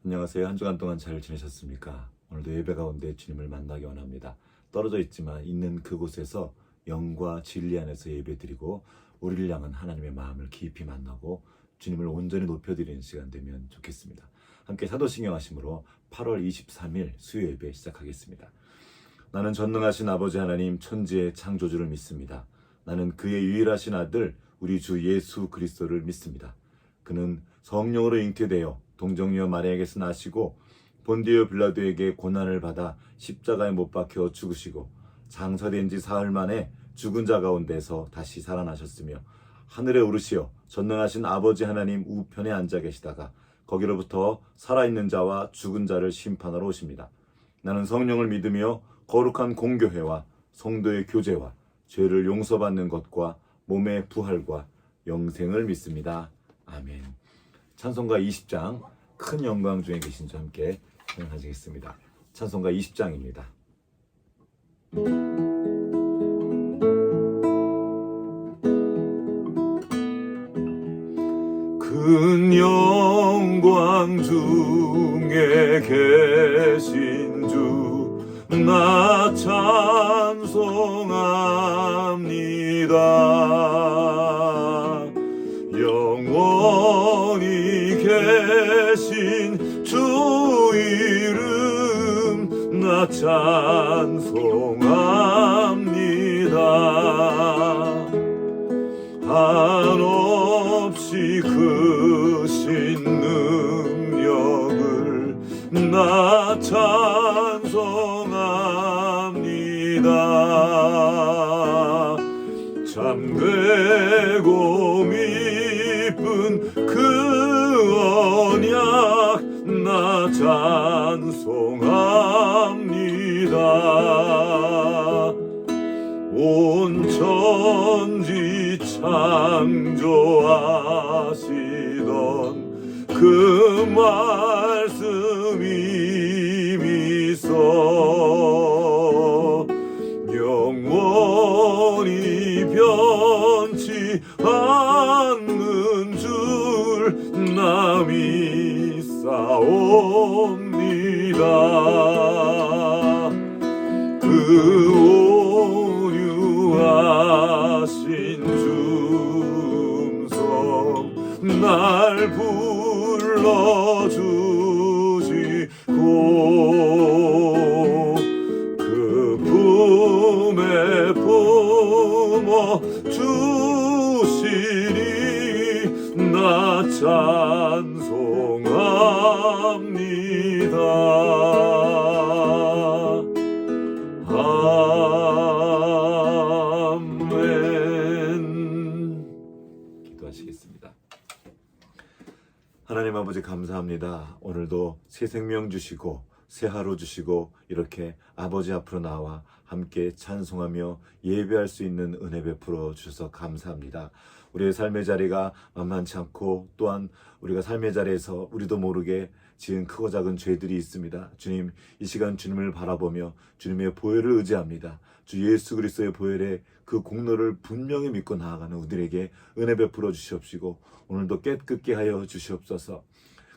안녕하세요. 한 주간 동안 잘 지내셨습니까? 오늘도 예배 가운데 주님을 만나기 원합니다. 떨어져 있지만 있는 그곳에서 영과 진리 안에서 예배드리고 우리를 향한 하나님의 마음을 깊이 만나고 주님을 온전히 높여드리는 시간 되면 좋겠습니다. 함께 사도신경 하심으로 8월 23일 수요 예배 시작하겠습니다. 나는 전능하신 아버지 하나님 천지의 창조주를 믿습니다. 나는 그의 유일하신 아들 우리 주 예수 그리스도를 믿습니다. 그는 성령으로 잉태되어 동정녀 마리아에게서 나시고 본디오 빌라도에게 고난을 받아 십자가에 못 박혀 죽으시고 장사된 지 사흘 만에 죽은 자 가운데서 다시 살아나셨으며 하늘에 오르시어 전능하신 아버지 하나님 우편에 앉아 계시다가 거기로부터 살아있는 자와 죽은 자를 심판하러 오십니다. 나는 성령을 믿으며 거룩한 공교회와 성도의 교제와 죄를 용서받는 것과 몸의 부활과 영생을 믿습니다. 아멘. 찬송가 20장 큰 영광 중에 계신 주 함께 찬양하시겠습니다. 찬송가 20장입니다. 큰 영광 중에 계신 주 나 찬송합니다. 영원히 계신 주 이름 나 찬송합니다. 한없이 크신 능력을 나 찬송합니다. 참되고 미쁜 그 언약 나 찬송합니다. 온 천지 창조하시던 그 말씀이 미소 영원히 변치 않는 줄 나 믿사옵니다. 그 오류하신 줌성 날 불러주시고 그 품에 품어 주시니 나 찬송합니다. 아멘. 기도하시겠습니다. 하나님 아버지 감사합니다. 오늘도 새 생명 주시고 새 하루 주시고 이렇게 아버지 앞으로 나와 함께 찬송하며 예배할 수 있는 은혜 베풀어 주셔서 감사합니다. 우리의 삶의 자리가 만만치 않고 또한 우리가 삶의 자리에서 우리도 모르게 지은 크고 작은 죄들이 있습니다. 주님, 이 시간 주님을 바라보며 주님의 보혈을 의지합니다. 주 예수 그리스도의 보혈의 그 공로를 분명히 믿고 나아가는 우리에게 은혜 베풀어 주시옵시고 오늘도 깨끗게 하여 주시옵소서.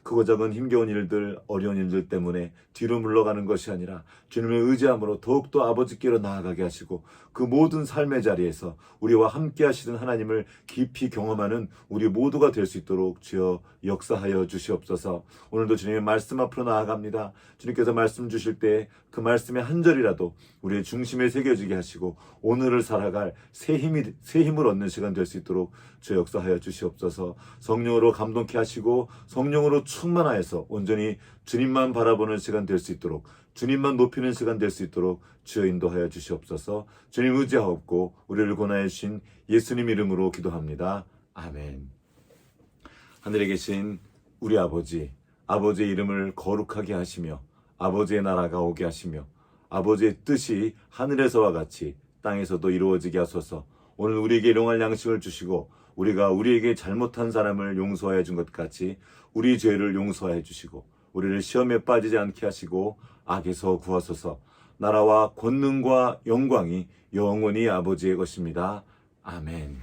크고 작은 힘겨운 일들, 어려운 일들 때문에 뒤로 물러가는 것이 아니라 주님을 의지함으로 더욱더 아버지께로 나아가게 하시고 그 모든 삶의 자리에서 우리와 함께 하시는 하나님을 깊이 경험하는 우리 모두가 될 수 있도록 주여 역사하여 주시옵소서. 오늘도 주님의 말씀 앞으로 나아갑니다. 주님께서 말씀 주실 때 그 말씀의 한 절이라도 우리의 중심에 새겨지게 하시고 오늘을 살아갈 새 힘을 얻는 시간 될 수 있도록 주여 역사하여 주시옵소서. 성령으로 감동케 하시고 성령으로 충만하여서 온전히 주님만 바라보는 시간 될 수 있도록 주님만 높이는 시간 될 수 있도록 주여 인도하여 주시옵소서. 주님 의지하옵고 우리를 권하여 주신 예수님 이름으로 기도합니다. 아멘. 하늘에 계신 우리 아버지, 아버지의 이름을 거룩하게 하시며 아버지의 나라가 오게 하시며 아버지의 뜻이 하늘에서와 같이 땅에서도 이루어지게 하소서. 오늘 우리에게 일용할 양식을 주시고 우리가 우리에게 잘못한 사람을 용서하여 준 것 같이 우리 죄를 용서하여 주시고 우리를 시험에 빠지지 않게 하시고 악에서 구하소서. 나라와 권능과 영광이 영원히 아버지의 것입니다. 아멘.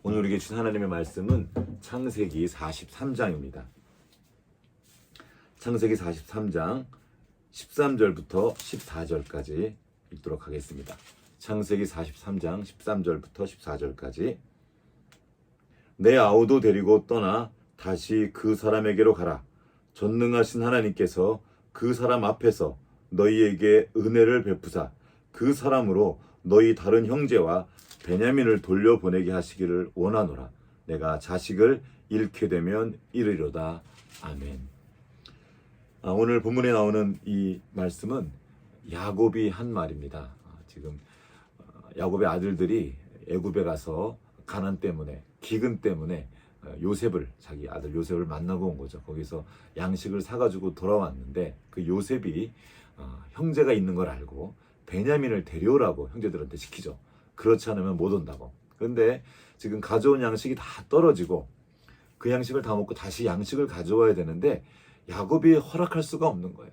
오늘 우리에게 주신 하나님의 말씀은 창세기 43장입니다. 창세기 43장 13절부터 14절까지 읽도록 하겠습니다. 창세기 43장 13절부터 14절까지. 내 아우도 데리고 떠나 다시 그 사람에게로 가라. 전능하신 하나님께서 그 사람 앞에서 너희에게 은혜를 베푸사 그 사람으로 너희 다른 형제와 베냐민을 돌려보내게 하시기를 원하노라. 내가 자식을 잃게 되면 이르리로다. 아멘. 오늘 본문에 나오는 이 말씀은 야곱이 한 말입니다. 지금 야곱의 아들들이 애굽에 가서 가난 때문에, 기근 때문에 요셉을, 자기 아들 요셉을 만나고 온 거죠. 거기서 양식을 사가지고 돌아왔는데 그 요셉이 형제가 있는 걸 알고 베냐민을 데려오라고 형제들한테 시키죠. 그렇지 않으면 못 온다고. 그런데 지금 가져온 양식이 다 떨어지고 그 양식을 다 먹고 다시 양식을 가져와야 되는데 야곱이 허락할 수가 없는 거예요.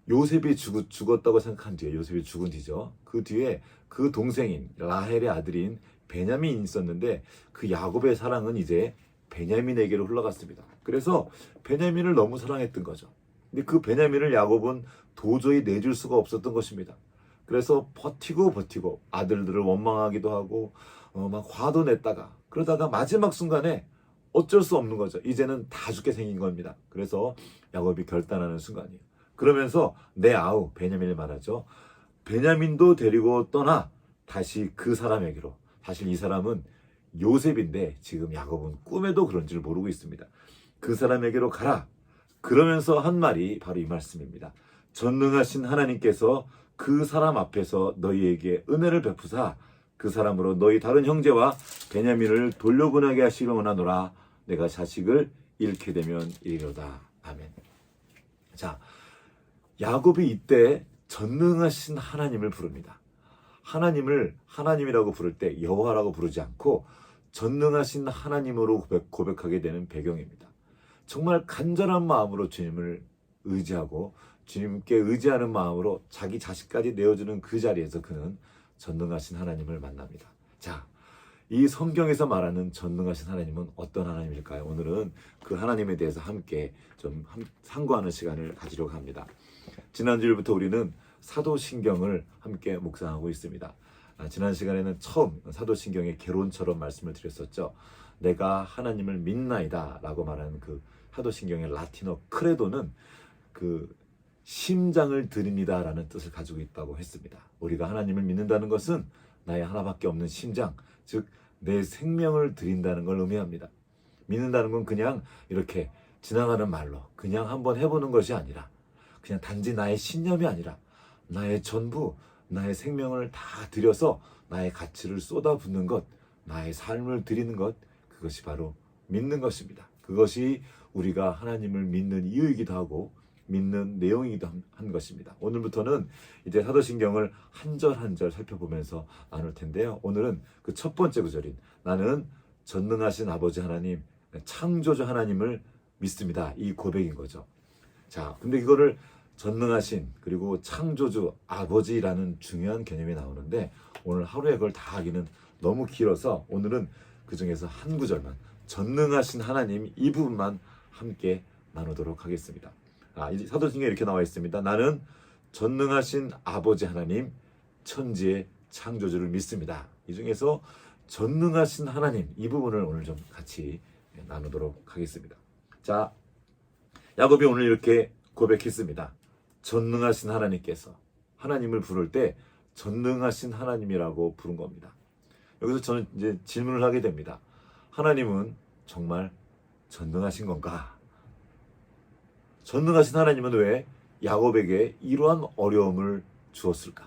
요셉이 죽었다고 생각한 뒤에, 요셉이 죽은 뒤죠. 그 뒤에 그 동생인 라헬의 아들인 베냐민이 있었는데 그 야곱의 사랑은 이제 베냐민에게로 흘러갔습니다. 그래서 베냐민을 너무 사랑했던 거죠. 근데 그 베냐민을 야곱은 도저히 내줄 수가 없었던 것입니다. 그래서 버티고 아들들을 원망하기도 하고 막 화도 냈다가 그러다가 마지막 순간에 어쩔 수 없는 거죠. 이제는 다 죽게 생긴 겁니다. 그래서 야곱이 결단하는 순간이에요. 그러면서 내 아우 베냐민을 말하죠. 베냐민도 데리고 떠나 다시 그 사람에게로. 사실 이 사람은 요셉인데 지금 야곱은 꿈에도 그런 줄 모르고 있습니다. 그 사람에게로 가라. 그러면서 한 말이 바로 이 말씀입니다. 전능하신 하나님께서 그 사람 앞에서 너희에게 은혜를 베푸사 그 사람으로 너희 다른 형제와 베냐민을 돌려보내게 하시기를 원하노라. 내가 자식을 잃게 되면 이리로다. 아멘. 자, 야곱이 이때 전능하신 하나님을 부릅니다. 하나님을 하나님이라고 부를 때 여호와라고 부르지 않고 전능하신 하나님으로 고백하게 되는 배경입니다. 정말 간절한 마음으로 주님을 의지하고 주님께 의지하는 마음으로 자기 자식까지 내어주는 그 자리에서 그는 전능하신 하나님을 만납니다. 자, 이 성경에서 말하는 전능하신 하나님은 어떤 하나님일까요? 오늘은 그 하나님에 대해서 함께 좀 상고하는 시간을 가지려고 합니다. 지난주일부터 우리는 사도신경을 함께 묵상하고 있습니다. 지난 시간에는 처음 사도신경의 개론처럼 말씀을 드렸었죠. 내가 하나님을 믿나이다 라고 말하는 그 사도신경의 라틴어 크레도는 그 심장을 드립니다 라는 뜻을 가지고 있다고 했습니다. 우리가 하나님을 믿는다는 것은 나의 하나밖에 없는 심장, 즉 내 생명을 드린다는 걸 의미합니다. 믿는다는 건 그냥 이렇게 지나가는 말로 그냥 한번 해보는 것이 아니라 그냥 단지 나의 신념이 아니라 나의 전부, 나의 생명을 다 드려서 나의 가치를 쏟아붓는 것, 나의 삶을 드리는 것, 그것이 바로 믿는 것입니다. 그것이 우리가 하나님을 믿는 이유이기도 하고 믿는 내용이기도 한 것입니다. 오늘부터는 이제 사도신경을 한 절 한 절 살펴보면서 나눌 텐데요. 오늘은 그 첫 번째 구절인 나는 전능하신 아버지 하나님, 창조주 하나님을 믿습니다. 이 고백인 거죠. 자, 근데 이거를 전능하신 그리고 창조주 아버지라는 중요한 개념이 나오는데 오늘 하루에 그걸 다 하기는 너무 길어서 오늘은 그 중에서 한 구절만 전능하신 하나님 이 부분만 함께 나누도록 하겠습니다. 이제 사도신경에 이렇게 나와 있습니다. 나는 전능하신 아버지 하나님 천지의 창조주를 믿습니다. 이 중에서 전능하신 하나님 이 부분을 오늘 좀 같이 나누도록 하겠습니다. 자, 야곱이 오늘 이렇게 고백했습니다. 전능하신 하나님께서 하나님을 부를 때 전능하신 하나님이라고 부른 겁니다. 여기서 저는 이제 질문을 하게 됩니다. 하나님은 정말 전능하신 건가? 전능하신 하나님은 왜 야곱에게 이러한 어려움을 주었을까?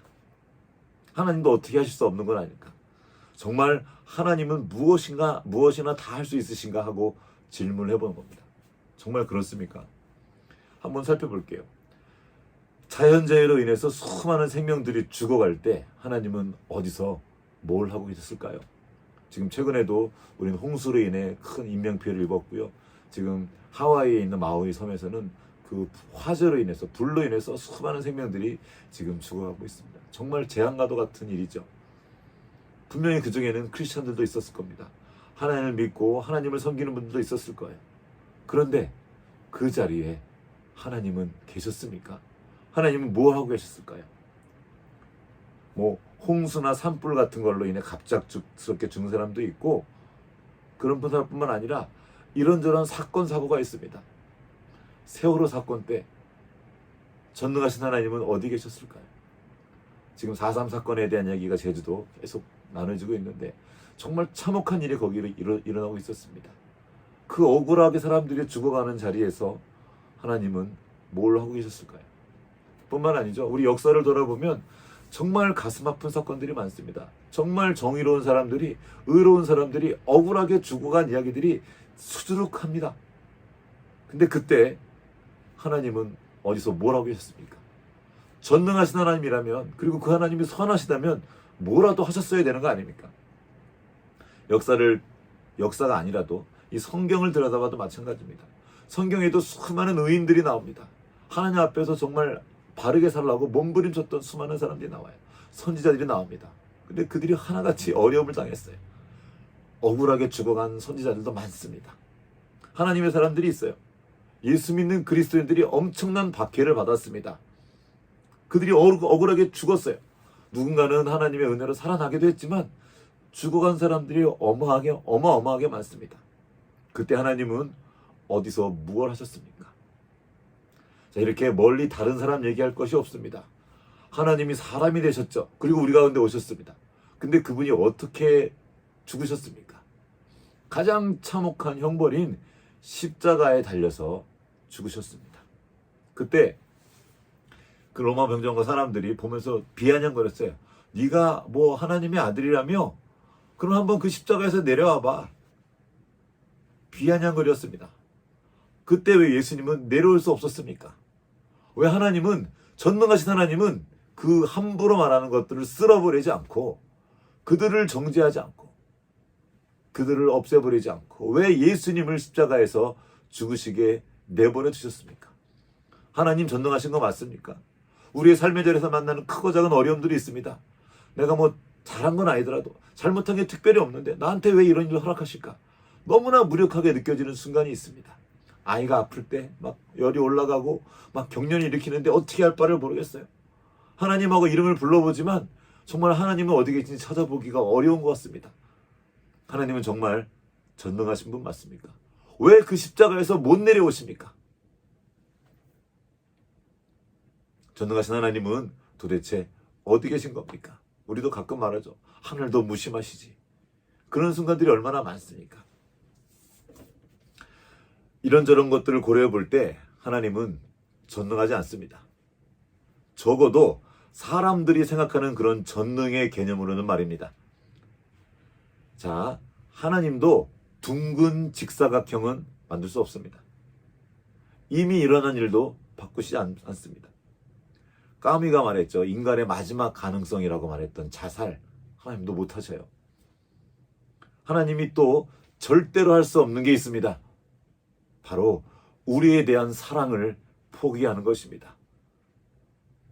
하나님도 어떻게 하실 수 없는 건 아닐까? 정말 하나님은 무엇이나 다 할 수 있으신가 하고 질문을 해보는 겁니다. 정말 그렇습니까? 한번 살펴볼게요. 자연재해로 인해서 수많은 생명들이 죽어갈 때 하나님은 어디서 뭘 하고 계셨을까요? 지금 최근에도 우리는 홍수로 인해 큰 인명피해를 입었고요. 지금 하와이에 있는 마우이 섬에서는 그 화재로 인해서 불로 인해서 수많은 생명들이 지금 죽어가고 있습니다. 정말 재앙과도 같은 일이죠. 분명히 그 중에는 크리스천들도 있었을 겁니다. 하나님을 믿고 하나님을 섬기는 분들도 있었을 거예요. 그런데 그 자리에 하나님은 계셨습니까? 하나님은 뭐 하고 계셨을까요? 뭐 홍수나 산불 같은 걸로 인해 갑작스럽게 죽는 사람도 있고, 그런 사람뿐만 아니라 이런저런 사건 사고가 있습니다. 세월호 사건 때 전능하신 하나님은 어디 계셨을까요? 지금 4.3 사건에 대한 이야기가 제주도 계속 나눠지고 있는데 정말 참혹한 일이 거기로 일어나고 있었습니다. 그 억울하게 사람들이 죽어가는 자리에서 하나님은 뭘 하고 계셨을까요? 뿐만 아니죠. 우리 역사를 돌아보면 정말 가슴 아픈 사건들이 많습니다. 정말 정의로운 사람들이, 의로운 사람들이 억울하게 죽어간 이야기들이 수두룩합니다. 근데 그때 하나님은 어디서 뭘 하고 계셨습니까? 전능하신 하나님이라면, 그리고 그 하나님이 선하시다면 뭐라도 하셨어야 되는 거 아닙니까? 역사가 아니라도 이 성경을 들여다봐도 마찬가지입니다. 성경에도 수많은 의인들이 나옵니다. 하나님 앞에서 정말 바르게 살라고 몸부림쳤던 수많은 사람들이 나와요. 선지자들이 나옵니다. 근데 그들이 하나같이 어려움을 당했어요. 억울하게 죽어간 선지자들도 많습니다. 하나님의 사람들이 있어요. 예수 믿는 그리스도인들이 엄청난 박해를 받았습니다. 그들이 억울하게 죽었어요. 누군가는 하나님의 은혜로 살아나기도 했지만 죽어간 사람들이 어마어마하게 많습니다. 그때 하나님은 어디서 무엇을 하셨습니까? 자, 이렇게 멀리 다른 사람 얘기할 것이 없습니다. 하나님이 사람이 되셨죠. 그리고 우리 가운데 오셨습니다. 근데 그분이 어떻게 죽으셨습니까? 가장 참혹한 형벌인 십자가에 달려서 죽으셨습니다. 그때 그 로마 병정과 사람들이 보면서 비아냥거렸어요. 네가 뭐 하나님의 아들이라며? 그럼 한번 그 십자가에서 내려와봐. 비아냥거렸습니다. 그때 왜 예수님은 내려올 수 없었습니까? 왜 하나님은, 전능하신 하나님은 그 함부로 말하는 것들을 쓸어버리지 않고, 그들을 정죄하지 않고, 그들을 없애버리지 않고 왜 예수님을 십자가에서 죽으시게 내버려 두셨습니까? 하나님 전능하신 거 맞습니까? 우리의 삶의 자리에서 만나는 크고 작은 어려움들이 있습니다. 내가 뭐 잘한 건 아니더라도 잘못한 게 특별히 없는데 나한테 왜 이런 일을 허락하실까? 너무나 무력하게 느껴지는 순간이 있습니다. 아이가 아플 때 막 열이 올라가고 막 경련이 일으키는데 어떻게 할 바를 모르겠어요. 하나님하고 이름을 불러보지만 정말 하나님은 어디 계신지 찾아보기가 어려운 것 같습니다. 하나님은 정말 전능하신 분 맞습니까? 왜 그 십자가에서 못 내려오십니까? 전능하신 하나님은 도대체 어디 계신 겁니까? 우리도 가끔 말하죠. 하늘도 무심하시지. 그런 순간들이 얼마나 많습니까? 이런저런 것들을 고려해 볼 때 하나님은 전능하지 않습니다. 적어도 사람들이 생각하는 그런 전능의 개념으로는 말입니다. 자, 하나님도 둥근 직사각형은 만들 수 없습니다. 이미 일어난 일도 바꾸시지 않습니다. 까미가 말했죠. 인간의 마지막 가능성이라고 말했던 자살, 하나님도 못하셔요. 하나님이 또 절대로 할 수 없는 게 있습니다. 바로 우리에 대한 사랑을 포기하는 것입니다.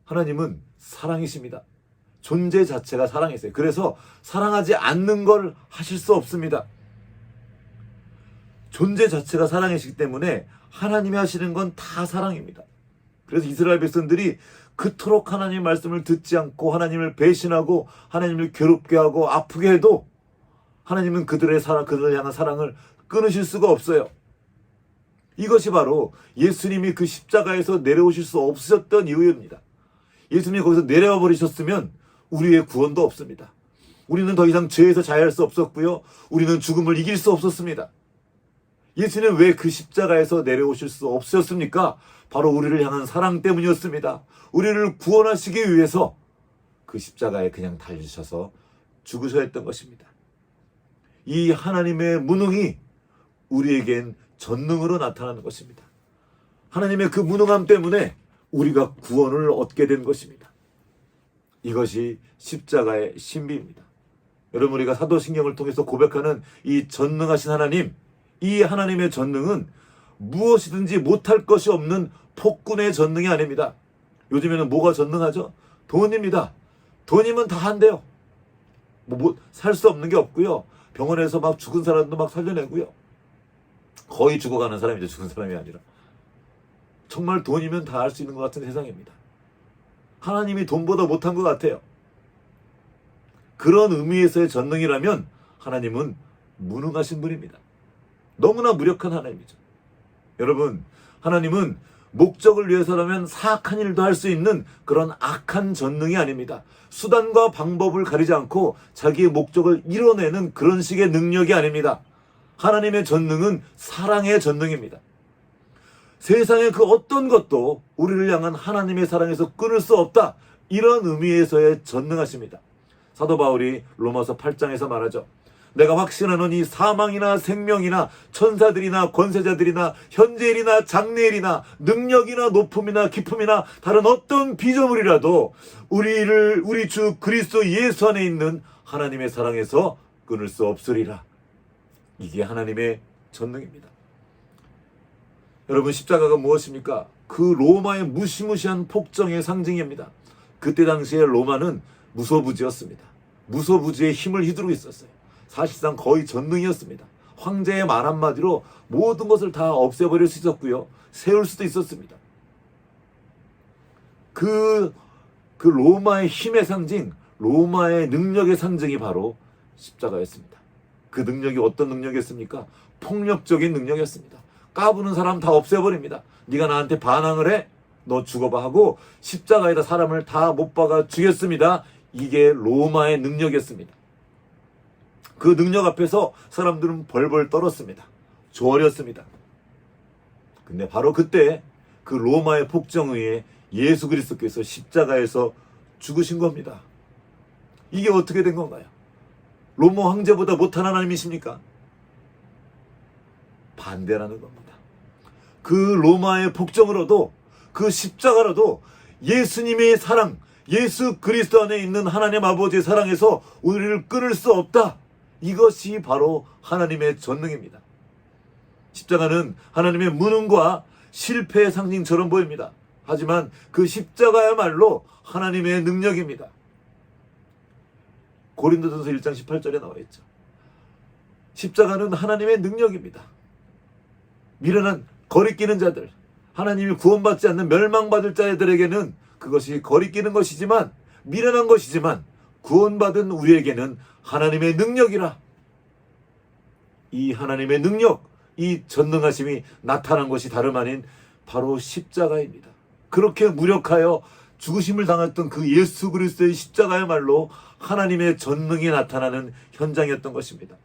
하나님은 사랑이십니다. 존재 자체가 사랑이세요. 그래서 사랑하지 않는 걸 하실 수 없습니다. 존재 자체가 사랑이시기 때문에 하나님이 하시는 건 다 사랑입니다. 그래서 이스라엘 백성들이 그토록 하나님의 말씀을 듣지 않고 하나님을 배신하고 하나님을 괴롭게 하고 아프게 해도 하나님은 그들을 향한 사랑을 끊으실 수가 없어요. 이것이 바로 예수님이 그 십자가에서 내려오실 수 없으셨던 이유입니다. 예수님이 거기서 내려와 버리셨으면 우리의 구원도 없습니다. 우리는 더 이상 죄에서 자유할 수 없었고요. 우리는 죽음을 이길 수 없었습니다. 예수님은 왜 그 십자가에서 내려오실 수 없으셨습니까? 바로 우리를 향한 사랑 때문이었습니다. 우리를 구원하시기 위해서 그 십자가에 그냥 달리셔서 죽으셔야 했던 것입니다. 이 하나님의 무능이 우리에겐 전능으로 나타나는 것입니다. 하나님의 그 무능함 때문에 우리가 구원을 얻게 된 것입니다. 이것이 십자가의 신비입니다. 여러분, 우리가 사도신경을 통해서 고백하는 이 전능하신 하나님, 이 하나님의 전능은 무엇이든지 못할 것이 없는 폭군의 전능이 아닙니다. 요즘에는 뭐가 전능하죠? 돈입니다. 돈이면 다 한대요. 살 수 없는 게 없고요. 병원에서 막 죽은 사람도 막 살려내고요. 거의 죽어가는 사람이죠. 죽은 사람이 아니라. 정말 돈이면 다 할 수 있는 것 같은 세상입니다. 하나님이 돈보다 못한 것 같아요. 그런 의미에서의 전능이라면 하나님은 무능하신 분입니다. 너무나 무력한 하나님이죠. 여러분, 하나님은 목적을 위해서라면 사악한 일도 할 수 있는 그런 악한 전능이 아닙니다. 수단과 방법을 가리지 않고 자기의 목적을 이뤄내는 그런 식의 능력이 아닙니다. 하나님의 전능은 사랑의 전능입니다. 세상의 그 어떤 것도 우리를 향한 하나님의 사랑에서 끊을 수 없다. 이런 의미에서의 전능하십니다. 사도 바울이 로마서 8장에서 말하죠. 내가 확신하노니 사망이나 생명이나 천사들이나 권세자들이나 현재일이나 장래일이나 능력이나 높음이나 깊음이나 다른 어떤 피조물이라도 우리 주 그리스도 예수 안에 있는 하나님의 사랑에서 끊을 수 없으리라. 이게 하나님의 전능입니다. 여러분, 십자가가 무엇입니까? 그 로마의 무시무시한 폭정의 상징입니다. 그때 당시에 로마는 무소부지였습니다. 무소부지의 힘을 휘두르고 있었어요. 사실상 거의 전능이었습니다. 황제의 말 한마디로 모든 것을 다 없애버릴 수 있었고요. 세울 수도 있었습니다. 그 로마의 힘의 상징, 로마의 능력의 상징이 바로 십자가였습니다. 그 능력이 어떤 능력이었습니까? 폭력적인 능력이었습니다. 까부는 사람 다 없애버립니다. 네가 나한테 반항을 해? 너 죽어봐 하고 십자가에다 사람을 다 못 박아 죽였습니다. 이게 로마의 능력이었습니다. 그 능력 앞에서 사람들은 벌벌 떨었습니다. 조어렸습니다. 근데 바로 그때 그 로마의 폭정에 의해 예수 그리스도께서 십자가에서 죽으신 겁니다. 이게 어떻게 된 건가요? 로마 황제보다 못한 하나님이십니까? 반대라는 겁니다. 그 로마의 폭정으로도 그 십자가로도 예수님의 사랑, 예수 그리스도 안에 있는 하나님 아버지의 사랑에서 우리를 끊을 수 없다. 이것이 바로 하나님의 전능입니다. 십자가는 하나님의 무능과 실패의 상징처럼 보입니다. 하지만 그 십자가야말로 하나님의 능력입니다. 고린도전서 1장 18절에 나와 있죠. 십자가는 하나님의 능력입니다. 미련한 거리끼는 자들, 하나님이 구원받지 않는 멸망받을 자들에게는 그것이 거리끼는 것이지만, 미련한 것이지만 구원받은 우리에게는 하나님의 능력이라. 이 하나님의 능력, 이 전능하심이 나타난 것이 다름 아닌 바로 십자가입니다. 그렇게 무력하여 죽으심을 당했던 그 예수 그리스도의 십자가야말로 하나님의 전능이 나타나는 현장이었던 것입니다.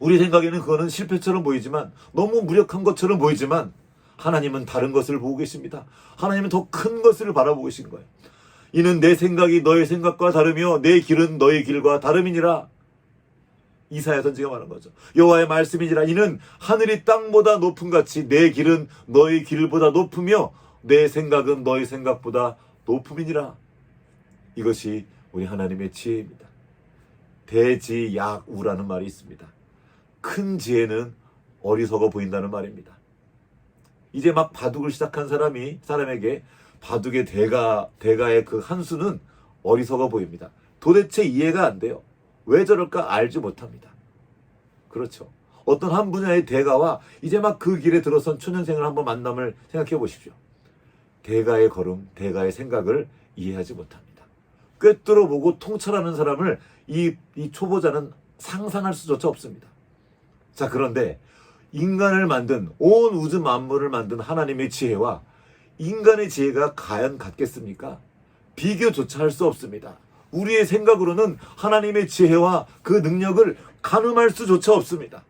우리 생각에는 그거는 실패처럼 보이지만, 너무 무력한 것처럼 보이지만, 하나님은 다른 것을 보고 계십니다. 하나님은 더 큰 것을 바라보고 계신 거예요. 이는 내 생각이 너의 생각과 다르며 내 길은 너의 길과 다름이니라. 이사야 선지가 말한 거죠. 여호와의 말씀이니라. 이는 하늘이 땅보다 높음 같이 내 길은 너의 길보다 높으며 내 생각은 너의 생각보다 높음이니라. 이것이 우리 하나님의 지혜입니다. 대지약우라는 말이 있습니다. 큰 지혜는 어리석어 보인다는 말입니다. 이제 막 바둑을 시작한 사람에게 바둑의 대가의 그 한 수는 어리석어 보입니다. 도대체 이해가 안 돼요. 왜 저럴까 알지 못합니다. 그렇죠. 어떤 한 분야의 대가와 이제 막 그 길에 들어선 초년생을 한번 만남을 생각해 보십시오. 대가의 걸음, 대가의 생각을 이해하지 못합니다. 꿰뚫어보고 통찰하는 사람을 이 초보자는 상상할 수조차 없습니다. 자, 그런데 인간을 만든, 온 우주 만물을 만든 하나님의 지혜와 인간의 지혜가 과연 같겠습니까? 비교조차 할 수 없습니다. 우리의 생각으로는 하나님의 지혜와 그 능력을 가늠할 수조차 없습니다.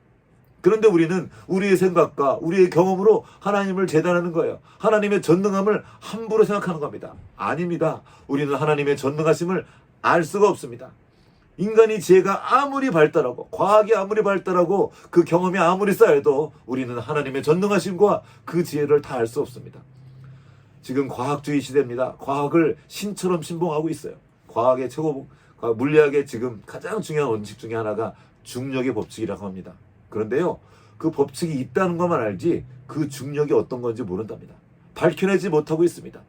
그런데 우리는 우리의 생각과 우리의 경험으로 하나님을 재단하는 거예요. 하나님의 전능함을 함부로 생각하는 겁니다. 아닙니다. 우리는 하나님의 전능하심을 알 수가 없습니다. 인간의 지혜가 아무리 발달하고 과학이 아무리 발달하고 그 경험이 아무리 쌓여도 우리는 하나님의 전능하심과 그 지혜를 다 알 수 없습니다. 지금 과학주의 시대입니다. 과학을 신처럼 신봉하고 있어요. 과학의 물리학의 지금 가장 중요한 원칙 중에 하나가 중력의 법칙이라고 합니다. 그런데요, 그 법칙이 있다는 것만 알지 그 중력이 어떤 건지 모른답니다. 밝혀내지 못하고 있습니다.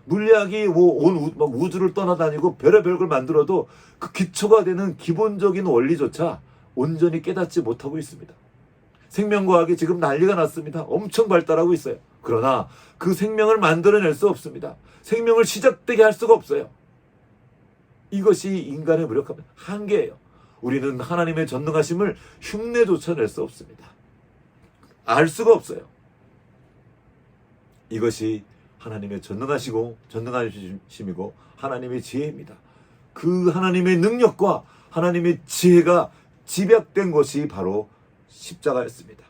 물리학이 온 우주를 떠나다니고 별의별 걸 만들어도 그 기초가 되는 기본적인 원리조차 온전히 깨닫지 못하고 있습니다. 생명과학이 지금 난리가 났습니다. 엄청 발달하고 있어요. 그러나 그 생명을 만들어낼 수 없습니다. 생명을 시작되게 할 수가 없어요. 이것이 인간의 무력함, 한계예요. 우리는 하나님의 전능하심을 흉내조차 낼 수 없습니다. 알 수가 없어요. 이것이 하나님의 전능하심이고 하나님의 지혜입니다. 그 하나님의 능력과 하나님의 지혜가 집약된 것이 바로 십자가였습니다.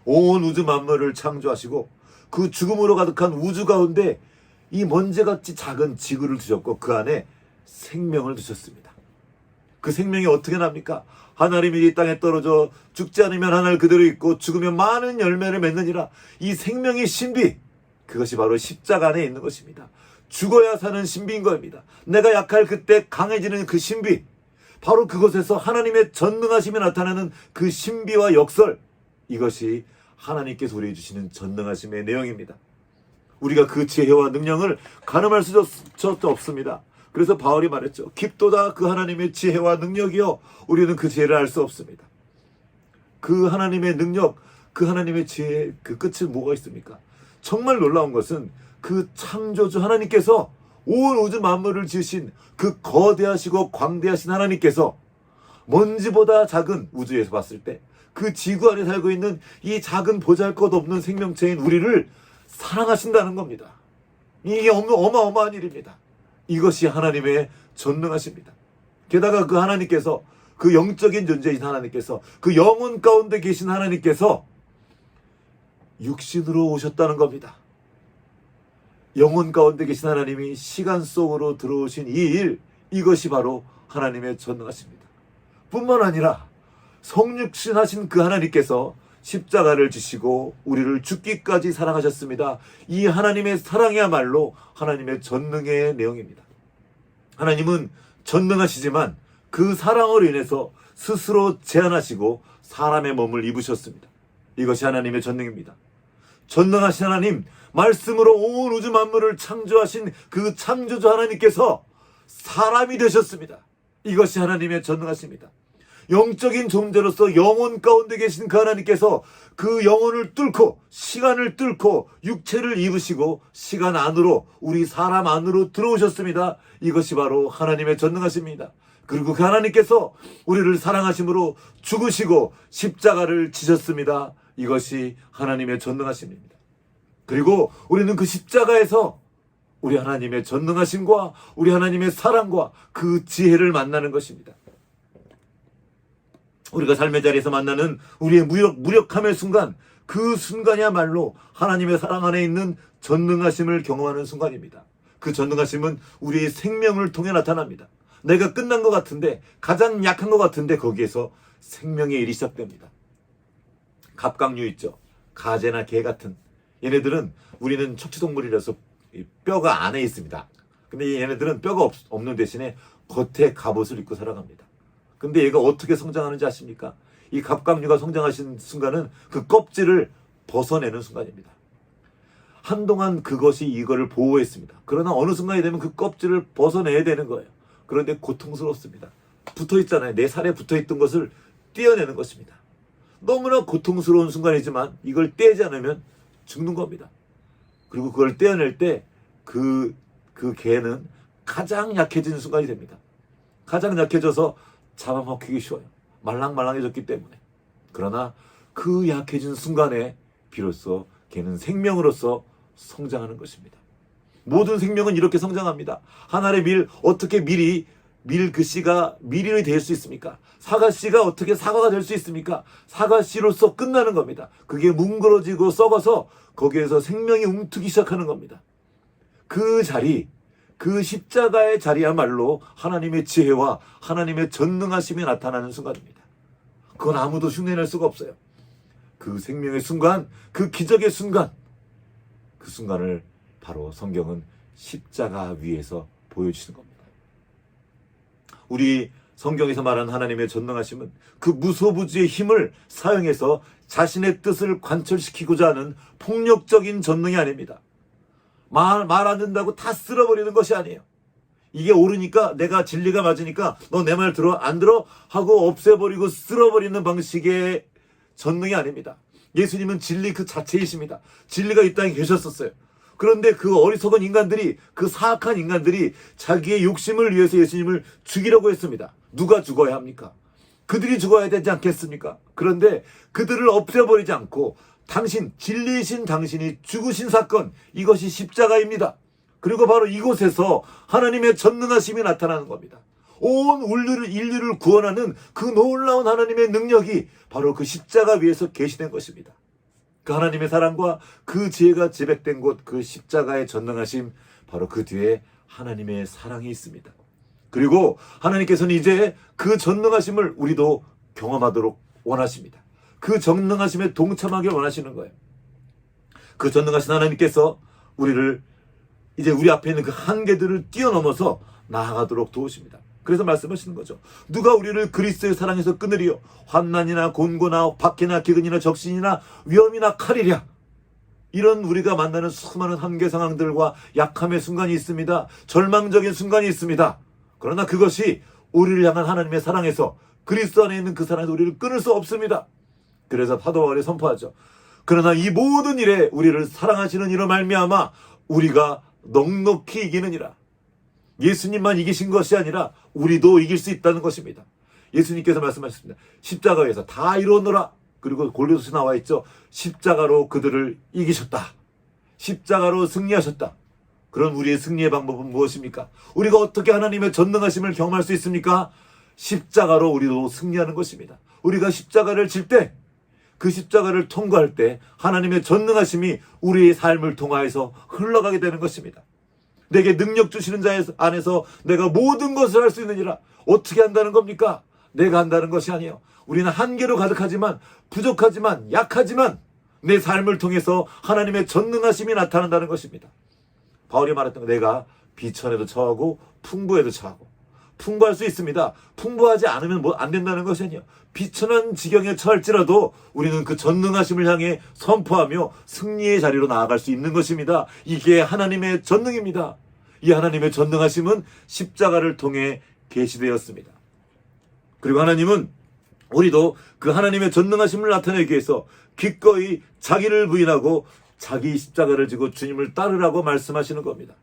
온 우주 만물을 창조하시고 그 죽음으로 가득한 우주 가운데 이 먼지같이 작은 지구를 두셨고 그 안에 생명을 두셨습니다. 그 생명이 어떻게 납니까? 하나님이 이 땅에 떨어져 죽지 않으면 하늘 그대로 있고 죽으면 많은 열매를 맺느니라. 이 생명의 신비, 그것이 바로 십자가 안에 있는 것입니다. 죽어야 사는 신비인 겁니다. 내가 약할 그때 강해지는 그 신비, 바로 그곳에서 하나님의 전능하심이 나타나는 그 신비와 역설, 이것이 하나님께서 우리에게 주시는 전능하심의 내용입니다. 우리가 그 지혜와 능력을 가늠할 수조차 없습니다. 그래서 바울이 말했죠. 깊도다 그 하나님의 지혜와 능력이요, 우리는 그 지혜를 알 수 없습니다. 그 하나님의 능력, 그 하나님의 지혜의 그 끝은 뭐가 있습니까? 정말 놀라운 것은 그 창조주 하나님께서 온 우주 만물을 지으신 그 거대하시고 광대하신 하나님께서 먼지보다 작은 우주에서 봤을 때 그 지구 안에 살고 있는 이 작은 보잘것없는 생명체인 우리를 사랑하신다는 겁니다. 이게 어마어마한 일입니다. 이것이 하나님의 전능하십니다. 게다가 그 하나님께서, 그 영적인 존재인 하나님께서, 그 영혼 가운데 계신 하나님께서 육신으로 오셨다는 겁니다. 영혼 가운데 계신 하나님이 시간 속으로 들어오신 이 일, 이것이 바로 하나님의 전능하십니다. 뿐만 아니라 성육신하신 그 하나님께서 십자가를 지시고 우리를 죽기까지 사랑하셨습니다. 이 하나님의 사랑이야말로 하나님의 전능의 내용입니다. 하나님은 전능하시지만 그 사랑으로 인해서 스스로 제한하시고 사람의 몸을 입으셨습니다. 이것이 하나님의 전능입니다. 전능하신 하나님, 말씀으로 온 우주 만물을 창조하신 그 창조주 하나님께서 사람이 되셨습니다. 이것이 하나님의 전능하십니다. 영적인 존재로서 영혼 가운데 계신 그 하나님께서 그 영혼을 뚫고 시간을 뚫고 육체를 입으시고 시간 안으로, 우리 사람 안으로 들어오셨습니다. 이것이 바로 하나님의 전능하십니다. 그리고 그 하나님께서 우리를 사랑하심으로 죽으시고 십자가를 지셨습니다. 이것이 하나님의 전능하심입니다. 그리고 우리는 그 십자가에서 우리 하나님의 전능하심과 우리 하나님의 사랑과 그 지혜를 만나는 것입니다. 우리가 삶의 자리에서 만나는 우리의 무력함의 순간, 그 순간이야말로 하나님의 사랑 안에 있는 전능하심을 경험하는 순간입니다. 그 전능하심은 우리의 생명을 통해 나타납니다. 내가 끝난 것 같은데, 가장 약한 것 같은데 거기에서 생명의 일이 시작됩니다. 갑각류 있죠. 가재나 개 같은 얘네들은, 우리는 척추동물이라서 뼈가 안에 있습니다. 근데 얘네들은 뼈가 없는 대신에 겉에 갑옷을 입고 살아갑니다. 근데 얘가 어떻게 성장하는지 아십니까? 이 갑각류가 성장하신 순간은 그 껍질을 벗어내는 순간입니다. 한동안 그것이 이거를 보호했습니다. 그러나 어느 순간이 되면 그 껍질을 벗어내야 되는 거예요. 그런데 고통스럽습니다. 붙어있잖아요. 내 살에 붙어있던 것을 떼어내는 것입니다. 너무나 고통스러운 순간이지만 이걸 떼지 않으면 죽는 겁니다. 그리고 그걸 떼어낼 때 그 개는 가장 약해지는 순간이 됩니다. 가장 약해져서 잡아먹히기 쉬워요. 말랑말랑해졌기 때문에. 그러나 그 약해진 순간에 비로소 개는 생명으로서 성장하는 것입니다. 모든 생명은 이렇게 성장합니다. 한 알의 밀, 어떻게 밀 그 씨가 밀이 될 수 있습니까? 사과 씨가 어떻게 사과가 될 수 있습니까? 사과 씨로서 끝나는 겁니다. 그게 뭉그러지고 썩어서 거기에서 생명이 움트기 시작하는 겁니다. 그 자리, 그 십자가의 자리야말로 하나님의 지혜와 하나님의 전능하심이 나타나는 순간입니다. 그건 아무도 흉내낼 수가 없어요. 그 생명의 순간, 그 기적의 순간, 그 순간을 바로 성경은 십자가 위에서 보여주시는 겁니다. 우리 성경에서 말하는 하나님의 전능하심은 그 무소부지의 힘을 사용해서 자신의 뜻을 관철시키고자 하는 폭력적인 전능이 아닙니다. 말 안 듣는다고 다 쓸어버리는 것이 아니에요. 이게 옳으니까, 내가 진리가 맞으니까 너 내 말 들어? 안 들어? 하고 없애버리고 쓸어버리는 방식의 전능이 아닙니다. 예수님은 진리 그 자체이십니다. 진리가 이 땅에 계셨었어요. 그런데 그 어리석은 인간들이, 그 사악한 인간들이 자기의 욕심을 위해서 예수님을 죽이려고 했습니다. 누가 죽어야 합니까? 그들이 죽어야 되지 않겠습니까? 그런데 그들을 없애버리지 않고 진리이신 당신이 죽으신 사건, 이것이 십자가입니다. 그리고 바로 이곳에서 하나님의 전능하심이 나타나는 겁니다. 온 인류를 구원하는 그 놀라운 하나님의 능력이 바로 그 십자가 위에서 계시된 것입니다. 그 하나님의 사랑과 그 지혜가 재백된 곳, 그 십자가의 전능하심, 바로 그 뒤에 하나님의 사랑이 있습니다. 그리고 하나님께서는 이제 그 전능하심을 우리도 경험하도록 원하십니다. 그 전능하심에 동참하길 원하시는 거예요. 그 전능하신 하나님께서 우리를 이제 우리 앞에 있는 그 한계들을 뛰어넘어서 나아가도록 도우십니다. 그래서 말씀하시는 거죠. 누가 우리를 그리스도의 사랑에서 끊으리요? 환난이나 곤고나 박해나 기근이나 적신이나 위험이나 칼이랴. 이런 우리가 만나는 수많은 한계 상황들과 약함의 순간이 있습니다. 절망적인 순간이 있습니다. 그러나 그것이 우리를 향한 하나님의 사랑에서, 그리스도 안에 있는 그 사랑에서 우리를 끊을 수 없습니다. 그래서 사도 바울이 선포하죠. 그러나 이 모든 일에 우리를 사랑하시는 이로 말미암아 우리가 넉넉히 이기느니라. 예수님만 이기신 것이 아니라 우리도 이길 수 있다는 것입니다. 예수님께서 말씀하셨습니다. 십자가에서 다 이루었노라. 그리고 골고새에 나와 있죠. 십자가로 그들을 이기셨다. 십자가로 승리하셨다. 그런 우리의 승리의 방법은 무엇입니까? 우리가 어떻게 하나님의 전능하심을 경험할 수 있습니까? 십자가로 우리도 승리하는 것입니다. 우리가 십자가를 질 때, 그 십자가를 통과할 때 하나님의 전능하심이 우리의 삶을 통하여서 흘러가게 되는 것입니다. 내게 능력 주시는 자 안에서 내가 모든 것을 할 수 있느니라. 어떻게 한다는 겁니까? 내가 한다는 것이 아니에요. 우리는 한계로 가득하지만, 부족하지만, 약하지만 내 삶을 통해서 하나님의 전능하심이 나타난다는 것입니다. 바울이 말했던 거, 내가 비천에도 처하고 풍부에도 처하고. 풍부할 수 있습니다. 풍부하지 않으면 안 된다는 것이 아니에요. 비천한 지경에 처할지라도 우리는 그 전능하심을 향해 선포하며 승리의 자리로 나아갈 수 있는 것입니다. 이게 하나님의 전능입니다. 이 하나님의 전능하심은 십자가를 통해 계시되었습니다. 그리고 하나님은 우리도 그 하나님의 전능하심을 나타내기 위해서 기꺼이 자기를 부인하고 자기 십자가를 지고 주님을 따르라고 말씀하시는 겁니다.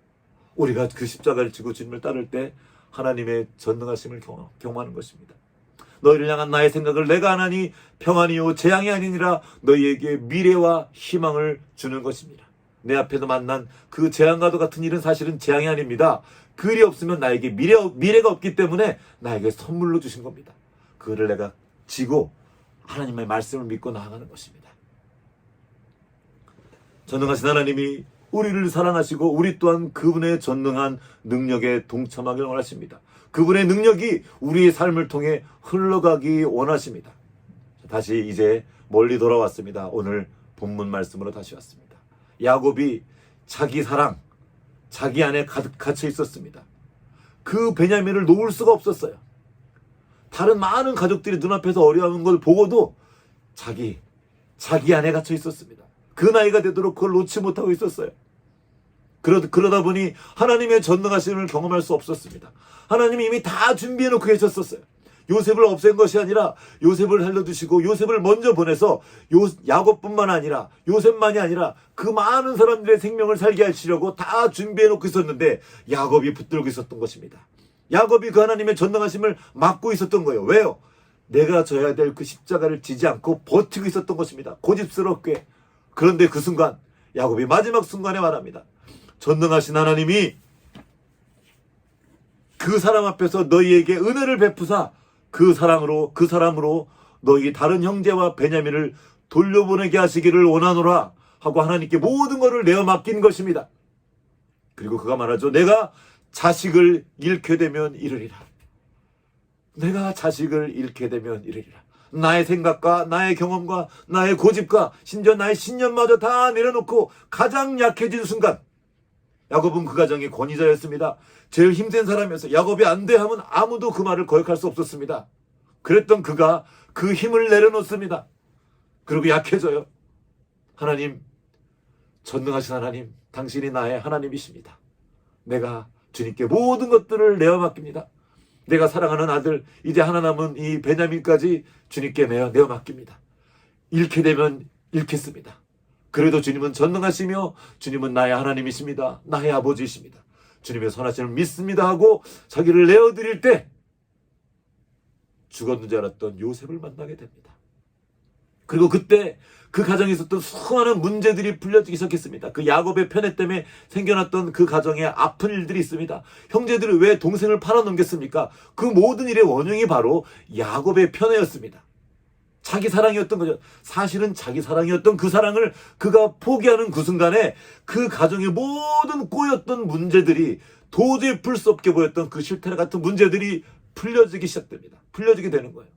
우리가 그 십자가를 지고 주님을 따를 때 하나님의 전능하심을 경험하는 것입니다. 너희를 향한 나의 생각을 내가 안 하니 평안이요 재앙이 아니니라. 너희에게 미래와 희망을 주는 것입니다. 내 앞에서 만난 그 재앙과도 같은 일은 사실은 재앙이 아닙니다. 그 일이 없으면 나에게 미래가 없기 때문에 나에게 선물로 주신 겁니다. 그거를 내가 지고 하나님의 말씀을 믿고 나아가는 것입니다. 전능하신 하나님이 우리를 사랑하시고 우리 또한 그분의 전능한 능력에 동참하길 원하십니다. 그분의 능력이 우리의 삶을 통해 흘러가기 원하십니다. 다시 이제 멀리 돌아왔습니다. 오늘 본문 말씀으로 다시 왔습니다. 야곱이 자기 사랑, 자기 안에 가득 갇혀 있었습니다. 그 베냐민을 놓을 수가 없었어요. 다른 많은 가족들이 눈앞에서 어려워하는 걸 보고도 자기 안에 갇혀 있었습니다. 그 나이가 되도록 그걸 놓지 못하고 있었어요. 그러다 보니 하나님의 전능하심을 경험할 수 없었습니다. 하나님이 이미 다 준비해놓고 계셨었어요. 요셉을 없앤 것이 아니라 요셉을 살려두시고 요셉을 먼저 보내서 야곱뿐만 아니라 요셉만이 아니라 그 많은 사람들의 생명을 살게 하시려고 다 준비해놓고 있었는데 야곱이 붙들고 있었던 것입니다. 야곱이 그 하나님의 전능하심을 막고 있었던 거예요. 왜요? 내가 져야 될 그 십자가를 지지 않고 버티고 있었던 것입니다. 고집스럽게. 그런데 그 순간 야곱이 마지막 순간에 말합니다. 전능하신 하나님이 그 사람 앞에서 너희에게 은혜를 베푸사 그 사람으로 너희 다른 형제와 베냐민을 돌려보내게 하시기를 원하노라 하고 하나님께 모든 것을 내어 맡긴 것입니다. 그리고 그가 말하죠. 내가 자식을 잃게 되면 이르리라. 내가 자식을 잃게 되면 이르리라. 나의 생각과 나의 경험과 나의 고집과 심지어 나의 신념마저 다 내려놓고 가장 약해진 순간 야곱은 그 가정의 권위자였습니다. 제일 힘센 사람이어서 야곱이 안 돼 하면 아무도 그 말을 거역할 수 없었습니다. 그랬던 그가 그 힘을 내려놓습니다. 그리고 약해져요. 하나님, 전능하신 하나님, 당신이 나의 하나님이십니다. 내가 주님께 모든 것들을 내어 맡깁니다. 내가 사랑하는 아들, 이제 하나 남은 이 베냐민까지 주님께 내어 맡깁니다. 잃게 되면 잃겠습니다. 그래도 주님은 전능하시며 주님은 나의 하나님이십니다. 나의 아버지이십니다. 주님의 선하심을 믿습니다 하고 자기를 내어드릴 때 죽었는 줄 알았던 요셉을 만나게 됩니다. 그리고 그때 그 가정에 있었던 수많은 문제들이 풀려지기 시작했습니다. 그 야곱의 편애 때문에 생겨났던 그 가정에 아픈 일들이 있습니다. 형제들이 왜 동생을 팔아넘겼습니까? 그 모든 일의 원흉이 바로 야곱의 편애였습니다. 자기 사랑이었던 거죠. 사실은 자기 사랑이었던 그 사랑을 그가 포기하는 그 순간에 그 가정의 모든 꼬였던 문제들이 도저히 풀 수 없게 보였던 그 실타래 같은 문제들이 풀려지기 시작됩니다. 풀려지게 되는 거예요.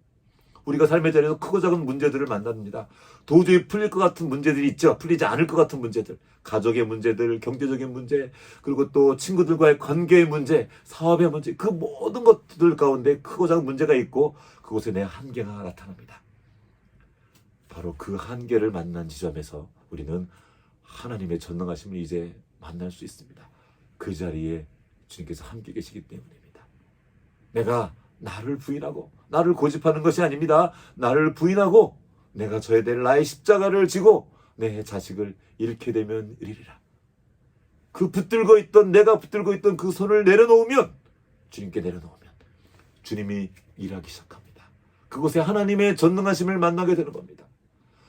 우리가 삶의 자리에서 크고 작은 문제들을 만납니다. 도저히 풀릴 것 같은 문제들이 있죠. 풀리지 않을 것 같은 문제들. 가족의 문제들, 경제적인 문제, 그리고 또 친구들과의 관계의 문제, 사업의 문제, 그 모든 것들 가운데 크고 작은 문제가 있고 그곳에 내 한계가 나타납니다. 바로 그 한계를 만난 지점에서 우리는 하나님의 전능하심을 이제 만날 수 있습니다. 그 자리에 주님께서 함께 계시기 때문입니다. 내가 나를 부인하고 나를 고집하는 것이 아닙니다. 나를 부인하고 내가 져야 될 나의 십자가를 지고 내 자식을 잃게 되면 이리라. 그 붙들고 있던 내가 붙들고 있던 그 손을 내려놓으면 주님께 내려놓으면 주님이 일하기 시작합니다. 그곳에 하나님의 전능하심을 만나게 되는 겁니다.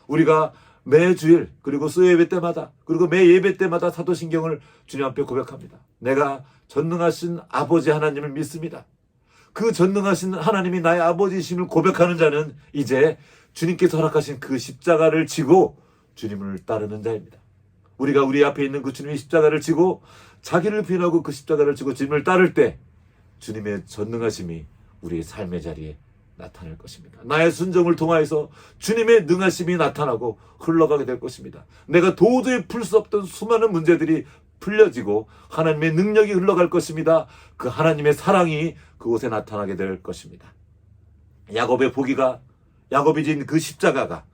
우리가 매 주일 그리고 수요예배 때마다 그리고 매 예배 때마다 사도신경을 주님 앞에 고백합니다. 내가 전능하신 아버지 하나님을 믿습니다. 그 전능하신 하나님이 나의 아버지심을 고백하는 자는 이제 주님께서 허락하신 그 십자가를 지고 주님을 따르는 자입니다. 우리가 우리 앞에 있는 그 주님의 십자가를 지고 자기를 부인하고 그 십자가를 지고 주님을 따를 때 주님의 전능하심이 우리의 삶의 자리에 나타날 것입니다. 나의 순종을 통하여서 주님의 능하심이 나타나고 흘러가게 될 것입니다. 내가 도저히 풀 수 없던 수많은 문제들이 풀려지고 하나님의 능력이 흘러갈 것입니다. 그 하나님의 사랑이 그곳에 나타나게 될 것입니다. 야곱의 포기가, 야곱이 진 그 십자가가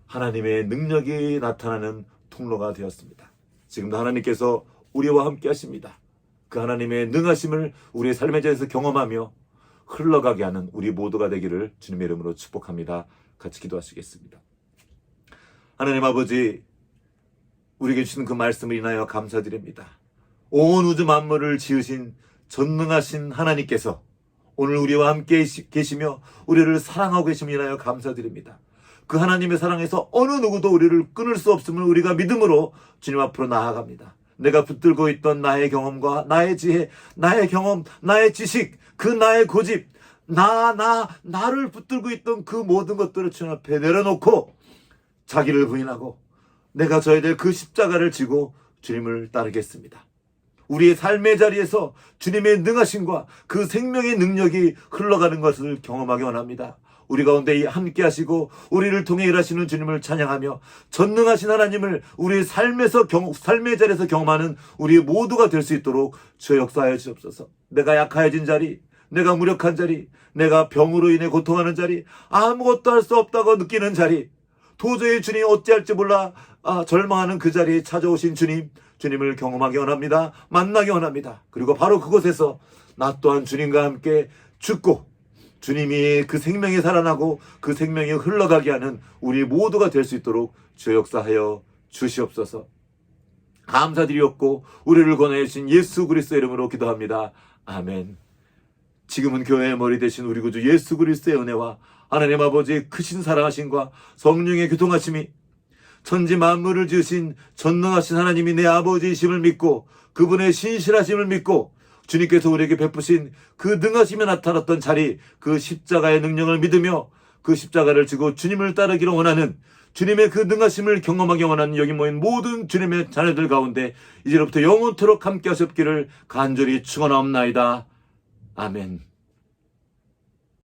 하나님의 능력이 나타나는 통로가 되었습니다. 지금도 하나님께서 우리와 함께 하십니다. 그 하나님의 능하심을 우리의 삶의 자리에서 경험하며 흘러가게 하는 우리 모두가 되기를 주님의 이름으로 축복합니다. 같이 기도하시겠습니다. 하나님 아버지, 우리에게 주신 그 말씀을 인하여 감사드립니다. 온 우주 만물을 지으신 전능하신 하나님께서 오늘 우리와 함께 계시며 우리를 사랑하고 계심을 인하여 감사드립니다. 그 하나님의 사랑에서 어느 누구도 우리를 끊을 수 없음을 우리가 믿음으로 주님 앞으로 나아갑니다. 내가 붙들고 있던 나의 경험과 나의 지혜, 나의 경험, 나의 지식, 그 나의 고집, 나를 붙들고 있던 그 모든 것들을 주님 앞에 내려놓고 자기를 부인하고 내가 져야 될 그 십자가를 지고 주님을 따르겠습니다. 우리의 삶의 자리에서 주님의 능하심과 그 생명의 능력이 흘러가는 것을 경험하기 원합니다. 우리 가운데 함께 하시고 우리를 통해 일하시는 주님을 찬양하며 전능하신 하나님을 우리의 삶의 자리에서 경험하는 우리 모두가 될 수 있도록 주여 역사하여 주옵소서. 내가 약해진 자리, 내가 무력한 자리, 내가 병으로 인해 고통하는 자리, 아무것도 할 수 없다고 느끼는 자리, 도저히 주님 어찌할지 몰라 절망하는 그 자리에 찾아오신 주님을 경험하기 원합니다. 만나기 원합니다. 그리고 바로 그곳에서 나 또한 주님과 함께 죽고 주님이 그 생명이 살아나고 그 생명이 흘러가게 하는 우리 모두가 될 수 있도록 주 역사하여 주시옵소서. 감사드리옵고 우리를 권하여 주신 예수 그리스도의 이름으로 기도합니다. 아멘. 지금은 교회의 머리 되신 우리 구주 예수 그리스도의 은혜와 하나님 아버지의 크신 사랑하심과 성령의 교통하심이 천지 만물을 지으신 전능하신 하나님이 내 아버지이심을 믿고 그분의 신실하심을 믿고 주님께서 우리에게 베푸신 그 능하심에 나타났던 자리, 그 십자가의 능력을 믿으며 그 십자가를 지고 주님을 따르기를 원하는 주님의 그 능하심을 경험하기 원하는 여기 모인 모든 주님의 자녀들 가운데 이제로부터 영원토록 함께 하셨기를 간절히 축원하옵나이다. 아멘.